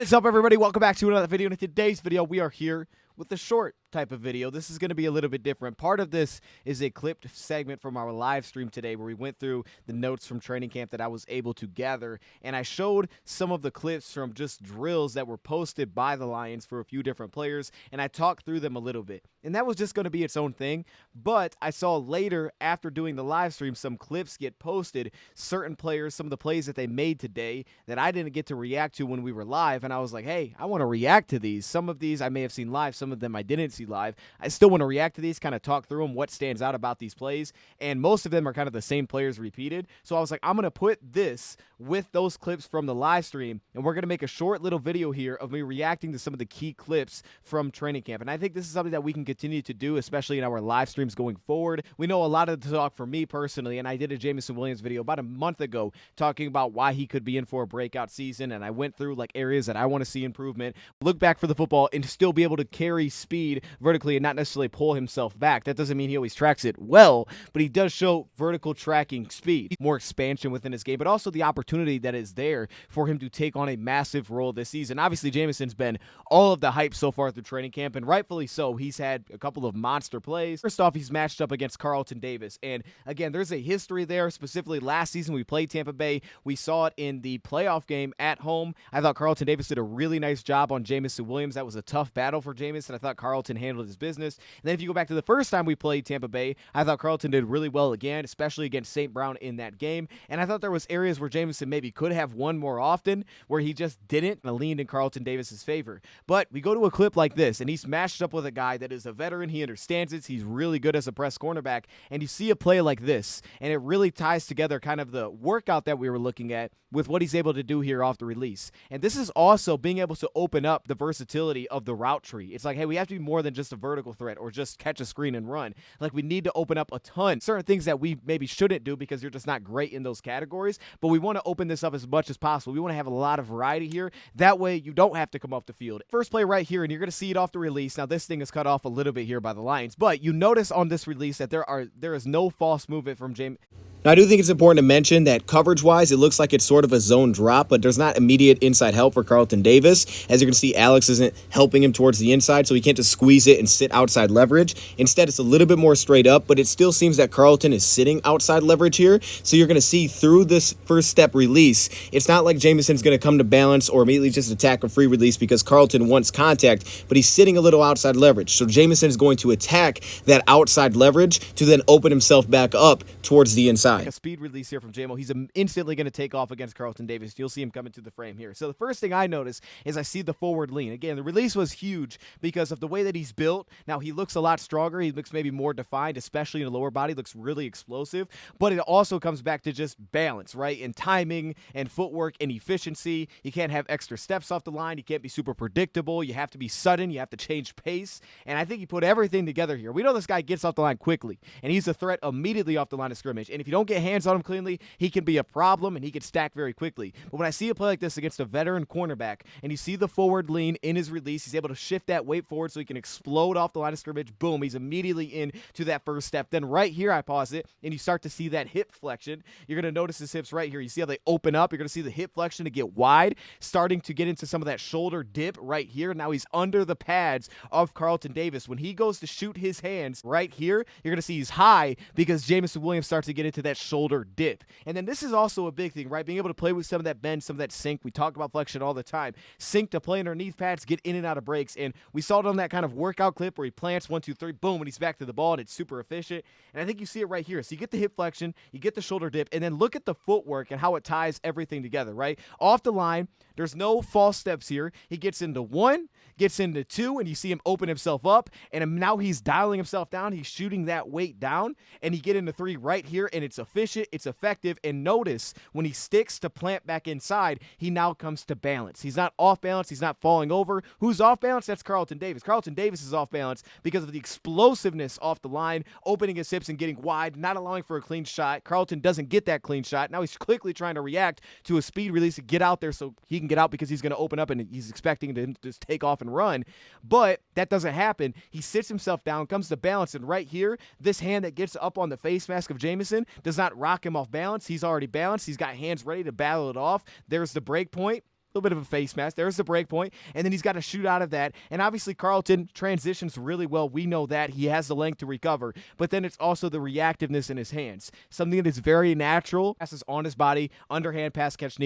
What's up, everybody? Welcome back to another video. In today's video, we are here with a short type of video. This is going to be a little bit different. Part of this is a clipped segment from our live stream today where we went through the notes from training camp that I was able to gather, and I showed some of the clips from just drills that were posted by the Lions for a few different players, and I talked through them a little bit. And that was just going to be its own thing, but I saw later, after doing the live stream, some clips get posted, certain players, some of the plays that they made today that I didn't get to react to when we were live, and I was like, hey, I want to react to these. Some of these I may have seen live, some of them I didn't see live. I still want to react to these, kind of talk through them, what stands out about these plays, and most of them are kind of the same players repeated. So I was like, I'm going to put this with those clips from the live stream, and we're going to make a short little video here of me reacting to some of the key clips from training camp. And I think this is something that we can continue to do, especially in our live streams going forward. We know a lot of the talk for me personally, and I did a Jameson Williams video about a month ago talking about why he could be in for a breakout season, and I went through like areas that I want to see improvement, look back for the football, and still be able to carry speed vertically and not necessarily pull himself back. That doesn't mean he always tracks it well, but he does show vertical tracking speed, more expansion within his game, but also the opportunity that is there for him to take on a massive role this season. Obviously, Jameson's been all of the hype so far through training camp, and rightfully so. He's had a couple of monster plays. First off, he's matched up against Carlton Davis, and again, there's a history there. Specifically, last season we played Tampa Bay. We saw it in the playoff game at home. I thought Carlton Davis did a really nice job on Jameson Williams. That was a tough battle for Jameson. I thought Carlton handled his business. And then if you go back to the first time we played Tampa Bay, I thought Carlton did really well again, especially against St. Brown in that game. And I thought there was areas where Jameson maybe could have won more often, where he just didn't, and leaned in Carlton Davis's favor. But we go to a clip like this, and he's matched up with a guy that is a veteran. He understands it. He's really good as a press cornerback. And you see a play like this, and it really ties together kind of the workout that we were looking at with what he's able to do here off the release. And this is also being able to open up the versatility of the route tree. It's like, hey, we have to be more than just a vertical threat or just catch a screen and run. Like, we need to open up a ton. Certain things that we maybe shouldn't do because you're just not great in those categories, but we want to open this up as much as possible. We want to have a lot of variety here. That way you don't have to come off the field. First play right here, and you're going to see it off the release. Now, this thing is cut off a little bit here by the Lions, but you notice on this release that there is no false movement from James. Now, I do think it's important to mention that coverage-wise, it looks like it's sort of a zone drop, but there's not immediate inside help for Carlton Davis. As you can see, Alex isn't helping him towards the inside, so he can't just squeeze it and sit outside leverage. Instead, it's a little bit more straight up, but it still seems that Carlton is sitting outside leverage here. So you're going to see through this first step release, it's not like Jameson's going to come to balance or immediately just attack a free release because Carlton wants contact, but he's sitting a little outside leverage. So Jameson is going to attack that outside leverage to then open himself back up towards the inside. Like a speed release here from JMO. He's instantly going to take off against Carlton Davis. You'll see him coming to the frame here. So the first thing I notice is I see the forward lean. Again, the release was huge because of the way that he's built. Now, he looks a lot stronger. He looks maybe more defined, especially in the lower body. Looks really explosive. But it also comes back to just balance, right? And timing and footwork and efficiency. You can't have extra steps off the line. You can't be super predictable. You have to be sudden. You have to change pace. And I think he put everything together here. We know this guy gets off the line quickly, and he's a threat immediately off the line of scrimmage. And if you don't get hands on him cleanly, he can be a problem, and he can stack very quickly. But when I see a play like this against a veteran cornerback, and you see the forward lean in his release, he's able to shift that weight forward so he can explode off the line of scrimmage. Boom, he's immediately in to that first step. Then right here, I pause it, and you start to see that hip flexion. You're going to notice his hips right here. You see how they open up. You're going to see the hip flexion to get wide, starting to get into some of that shoulder dip right here. Now he's under the pads of Carlton Davis. When he goes to shoot his hands right here, you're going to see he's high because Jameson Williams starts to get into that shoulder dip. And then this is also a big thing, right? Being able to play with some of that bend, some of that sink. We talk about flexion all the time. Sink to play underneath pads, get in and out of breaks. And we saw it on that kind of workout clip where he plants 1, 2, 3, boom, and he's back to the ball, and it's super efficient. And I think you see it right here. So you get the hip flexion, you get the shoulder dip, and then look at the footwork and how it ties everything together, right? Off the line, there's no false steps here. He gets into 1, gets into 2, and you see him open himself up, and now he's dialing himself down. He's shooting that weight down, and he get into 3 right here, and it's efficient, it's effective. And notice when he sticks to plant back inside, he now comes to balance. He's not off balance. He's not falling over. Who's off balance? That's Carlton Davis. Carlton Davis is off balance because of the explosiveness off the line, opening his hips and getting wide, not allowing for a clean shot. Carlton doesn't get that clean shot. Now he's quickly trying to react to a speed release to get out there so he can get out because he's going to open up, and he's expecting to just take off and run. But that doesn't happen. He sits himself down, comes to balance, and right here, this hand that gets up on the face mask of Jameson does not rock him off balance. He's already balanced. He's got hands ready to battle it off. There's the break point. little bit of a face mask. There's the break point, and then he's got to shoot out of that. And obviously, Carlton transitions really well. We know that. He has the length to recover, but then it's also the reactiveness in his hands. Something that is very natural. Passes on his body, underhand pass catch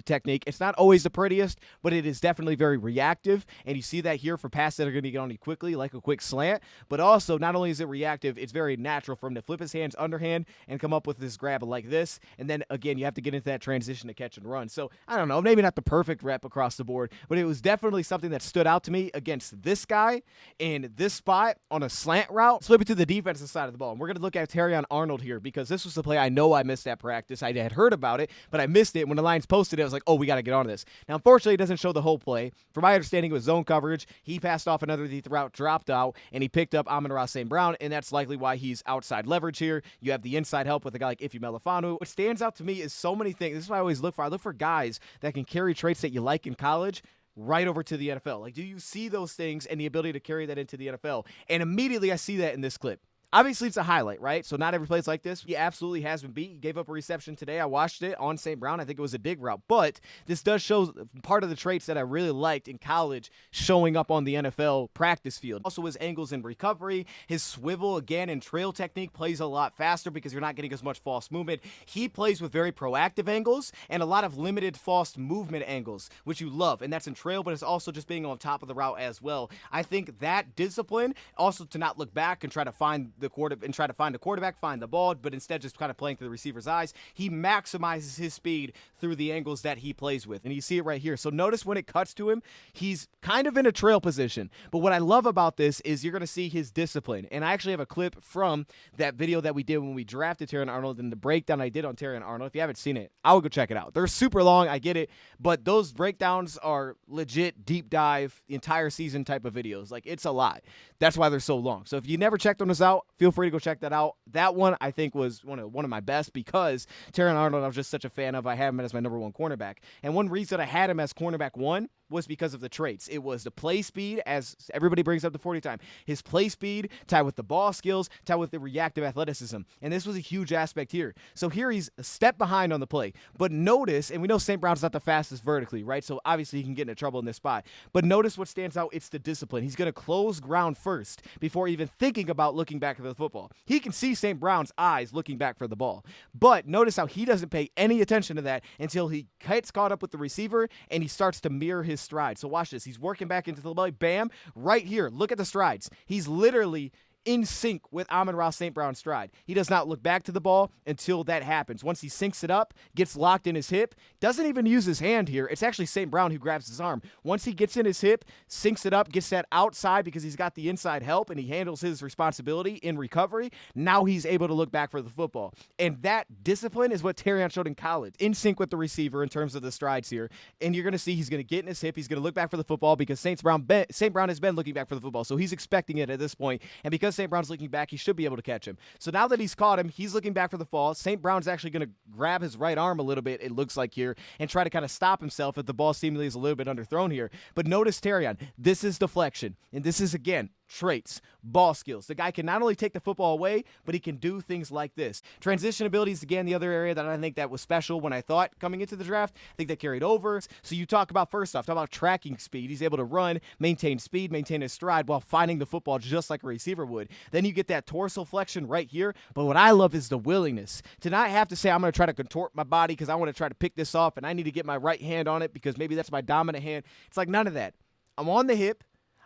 technique. It's not always the prettiest, but it is definitely very reactive, and you see that here for passes that are going to get on you quickly, like a quick slant, but also not only is it reactive, it's very natural for him to flip his hands underhand and come up with this grab like this, and then again, you have to get into that transition to catch and run. So, I don't know, maybe not the perfect rep across the board, but it was definitely something that stood out to me against this guy in this spot on a slant route. Flip it to the defensive side of the ball, and we're going to look at Terrion Arnold here because this was the play I know I missed at practice. I had heard about it, but I missed it. When the Lions posted it, I was like, oh, we got to get on this. Now, unfortunately, it doesn't show the whole play. From my understanding, it was zone coverage. He passed off another deep route, dropped out, and he picked up Amon-Ra St. Brown, and that's likely why he's outside leverage here. You have the inside help with a guy like Ife Melifanu. What stands out to me is so many things. This is what I always look for. I look for guys that can carry traits that you like in college right over to the NFL. Like, do you see those things and the ability to carry that into the NFL? And immediately I see that in this clip. Obviously, it's a highlight, right? So not every play is like this. He absolutely has been beat. He gave up a reception today. I watched it on St. Brown. I think it was a dig route. But this does show part of the traits that I really liked in college showing up on the NFL practice field. Also, his angles in recovery, his swivel, again, and trail technique plays a lot faster because you're not getting as much false movement. He plays with very proactive angles and a lot of limited false movement angles, which you love. And that's in trail, but it's also just being on top of the route as well. I think that discipline, also to not look back and try to find the quarterback, find the ball, but instead just kind of playing through the receiver's eyes. He maximizes his speed through the angles that he plays with, and you see it right here. So notice when it cuts to him, he's kind of in a trail position, but what I love about this is you're going to see his discipline, and I actually have a clip from that video that we did when we drafted Terion Arnold and the breakdown I did on Terrion Arnold. If you haven't seen it, I would go check it out. They're super long, I get it, but those breakdowns are legit deep dive, entire season type of videos. Like, it's a lot. That's why they're so long. So if you never checked those out, feel free to go check that out. That one, I think, was one of my best because Terrion Arnold, I was just such a fan of. I had him as my number one cornerback. And one reason I had him as cornerback one was because of the traits. It was the play speed, as everybody brings up the 40 time. His play speed tied with the ball skills, tied with the reactive athleticism. And this was a huge aspect here. So here he's a step behind on the play. But notice, and we know St. Brown's not the fastest vertically, right? So obviously he can get into trouble in this spot. But notice what stands out. It's the discipline. He's going to close ground first before even thinking about looking back at the football. He can see St. Brown's eyes looking back for the ball. But notice how he doesn't pay any attention to that until he gets caught up with the receiver and he starts to mirror his stride. So watch this. He's working back into the belly. Bam. Right here. Look at the strides. He's literally in sync with Amon-Ra St. Brown's stride. He does not look back to the ball until that happens. Once he syncs it up, gets locked in his hip, doesn't even use his hand here. It's actually St. Brown who grabs his arm. Once he gets in his hip, syncs it up, gets that outside because he's got the inside help and he handles his responsibility in recovery. Now he's able to look back for the football. And that discipline is what Terrion showed in college. In sync with the receiver in terms of the strides here. And you're going to see he's going to get in his hip. He's going to look back for the football because St. Brown has been looking back for the football. So he's expecting it at this point. And because St. Brown's looking back, he should be able to catch him. So now that he's caught him, he's looking back for the fall. St. Brown's actually going to grab his right arm a little bit, it looks like here, and try to kind of stop himself if the ball seemingly is a little bit underthrown here. But notice Terrion, this is deflection. And this is, again, traits, ball skills. The guy can not only take the football away, but he can do things like this. Transition abilities, again, the other area that I think that was special when I thought coming into the draft. I think that carried over. So you talk about, first off, talk about tracking speed. He's able to run, maintain speed, maintain his stride while finding the football just like a receiver would. Then you get that torso flexion right here. But what I love is the willingness to not have to say, I'm going to try to contort my body because I want to try to pick this off and I need to get my right hand on it because maybe that's my dominant hand. It's like none of that. I'm on the hip.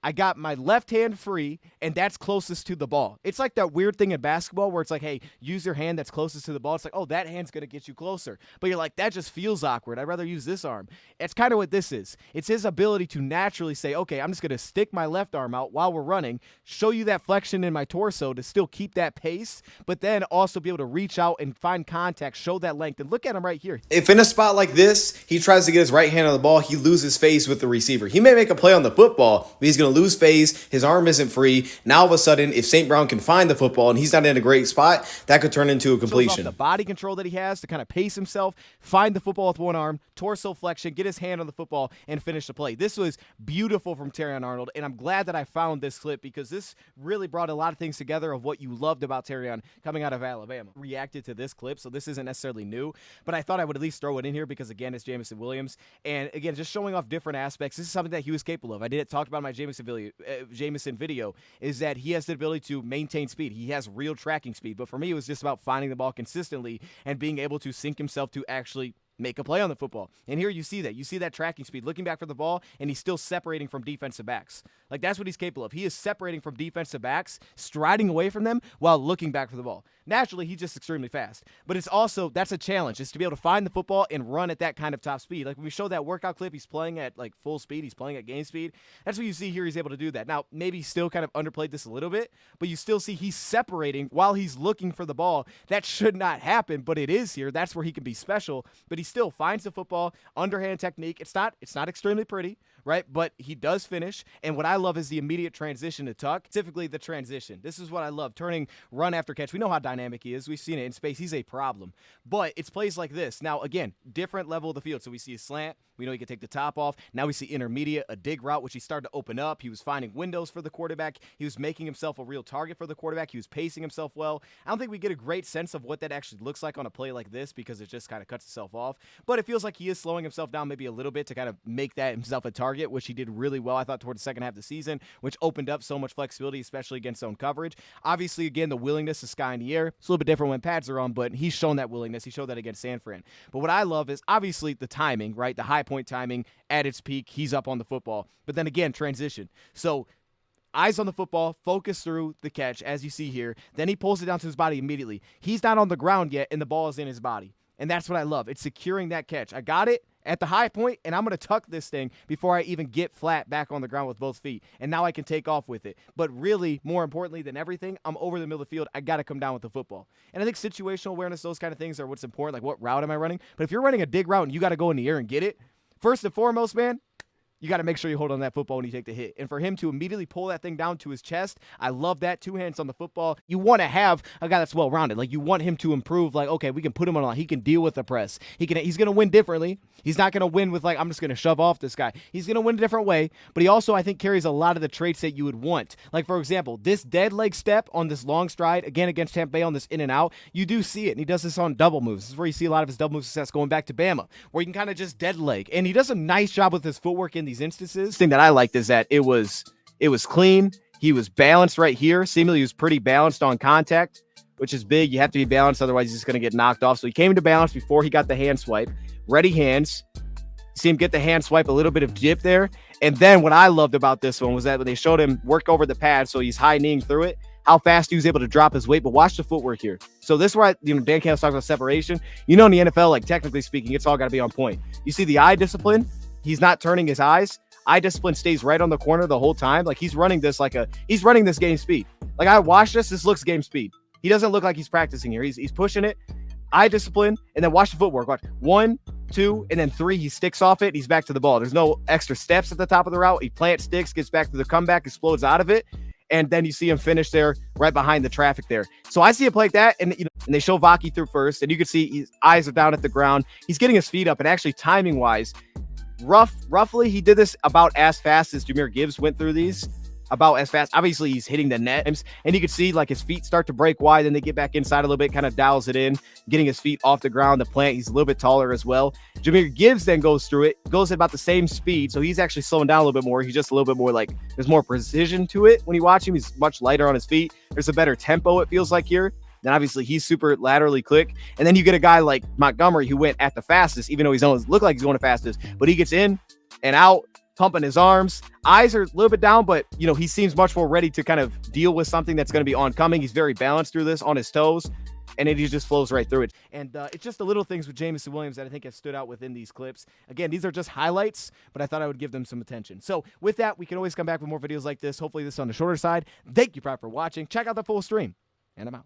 I got my left hand free, and that's closest to the ball. It's like that weird thing in basketball where it's like, hey, use your hand that's closest to the ball. It's like, oh, that hand's going to get you closer. But you're like, that just feels awkward. I'd rather use this arm. It's kind of what this is. It's his ability to naturally say, okay, I'm just going to stick my left arm out while we're running, show you that flexion in my torso to still keep that pace, but then also be able to reach out and find contact, show that length. And look at him right here. If in a spot like this, he tries to get his right hand on the ball, he loses phase with the receiver. He may make a play on the football, but he's going to lose phase. His arm isn't free. Now, all of a sudden, if St. Brown can find the football and he's not in a great spot, that could turn into a completion. The body control that he has to kind of pace himself, find the football with one arm, torso flexion, get his hand on the football, and finish the play. This was beautiful from Terrion Arnold, and I'm glad that I found this clip because this really brought a lot of things together of what you loved about Terrion coming out of Alabama. Reacted to this clip, so this isn't necessarily new, but I thought I would at least throw it in here because, again, it's Jameson Williams, and, again, just showing off different aspects. This is something that he was capable of. I did talk about in my Jameson video, is that he has the ability to maintain speed. He has real tracking speed, but for me, it was just about finding the ball consistently and being able to sync himself to actually make a play on the football. And here you see that. You see that tracking speed, looking back for the ball, and he's still separating from defensive backs. Like, that's what he's capable of. He is separating from defensive backs, striding away from them while looking back for the ball. Naturally, he's just extremely fast. But it's also, that's a challenge, is to be able to find the football and run at that kind of top speed. Like, when we show that workout clip, he's playing at, like, full speed. He's playing at game speed. That's what you see here. He's able to do that. Now, maybe he still kind of underplayed this a little bit, but you still see he's separating while he's looking for the ball. That should not happen, but it is here. That's where he can be special. But he still finds the football, underhand technique. It's not extremely pretty, right? But he does finish. And what I love is the immediate transition to tuck, specifically the transition. This is what I love, turning run after catch. We know how dynamic he is. We've seen it in space. He's a problem. But it's plays like this. Now, again, different level of the field. So we see a slant. We know he can take the top off. Now we see intermediate, a dig route, which he started to open up. He was finding windows for the quarterback. He was making himself a real target for the quarterback. He was pacing himself well. I don't think we get a great sense of what that actually looks like on a play like this because it just kind of cuts itself off. But it feels like he is slowing himself down maybe a little bit to kind of make that himself a target, which he did really well, I thought, toward the second half of the season, which opened up so much flexibility, especially against zone coverage. Obviously, again, the willingness to sky in the air. It's a little bit different when pads are on, but he's shown that willingness. He showed that against San Fran. But what I love is obviously the timing, right? The high point timing at its peak. He's up on the football. But then again, transition. So eyes on the football, focus through the catch, as you see here. Then he pulls it down to his body immediately. He's not on the ground yet, and the ball is in his body. And that's what I love. It's securing that catch. I got it at the high point, and I'm going to tuck this thing before I even get flat back on the ground with both feet. And now I can take off with it. But really, more importantly than everything, I'm over the middle of the field. I got to come down with the football. And I think situational awareness, those kind of things are what's important, like what route am I running? But if you're running a dig route and you got to go in the air and get it, first and foremost, man, you got to make sure you hold on that football when you take the hit. And for him to immediately pull that thing down to his chest, I love that. 2 hands on the football. You want to have a guy that's well-rounded. Like, you want him to improve. Like, okay, we can put him on. He can deal with the press. He's going to win differently. He's not going to win with, like, I'm just going to shove off this guy. He's going to win a different way. But he also, I think, carries a lot of the traits that you would want. Like, for example, this dead leg step on this long stride, again, against Tampa Bay on this in and out, you do see it. And he does this on double moves. This is where you see a lot of his double move success going back to Bama, where you can kind of just dead leg. And he does a nice job with his footwork in these instances. Thing that I liked is that it was clean. He was balanced right here. Seemingly he was pretty balanced on contact, which is big. You have to be balanced, otherwise he's just going to get knocked off. So he came into balance before he got the hand swipe. Ready hands. See him get the hand swipe, a little bit of dip there. And then what I loved about this one was that when they showed him work over the pad, so he's high kneeing through it, how fast he was able to drop his weight. But watch the footwork here. So this is where Dan Campbell talks about separation. In the NFL, like, technically speaking, it's all got to be on point. You see the eye discipline. He's not turning his eyes. Eye discipline stays right on the corner the whole time. Like, he's running this he's running this game speed. Like, I watched this looks game speed. He doesn't look like he's practicing here. He's pushing it. Eye discipline, and then watch the footwork. Watch 1, 2, and then 3. He sticks off it. He's back to the ball. There's no extra steps at the top of the route. He plant sticks, gets back to the comeback, explodes out of it. And then you see him finish there right behind the traffic there. So I see a play like that, and and they show Vaki through first, and you can see his eyes are down at the ground. He's getting his feet up, and actually timing-wise, roughly, he did this about as fast as Jahmyr Gibbs went through these. About as fast. Obviously, he's hitting the net, and you can see, like, his feet start to break wide, then they get back inside a little bit, kind of dials it in, getting his feet off the ground. The plant, he's a little bit taller as well. Jahmyr Gibbs then goes through it, goes at about the same speed, so he's actually slowing down a little bit more. He's just a little bit more, like, there's more precision to it when you watch him. He's much lighter on his feet. There's a better tempo, it feels like, here. Then obviously he's super laterally quick. And then you get a guy like Montgomery who went at the fastest, even though he's always looked like he's going the fastest, but he gets in and out, pumping his arms. Eyes are a little bit down, but he seems much more ready to kind of deal with something that's going to be oncoming. He's very balanced through this on his toes, and he just flows right through it. And it's just the little things with Jameson Williams that I think have stood out within these clips. Again, these are just highlights, but I thought I would give them some attention. So with that, we can always come back with more videos like this. Hopefully this is on the shorter side. Thank you for watching. Check out the full stream, and I'm out.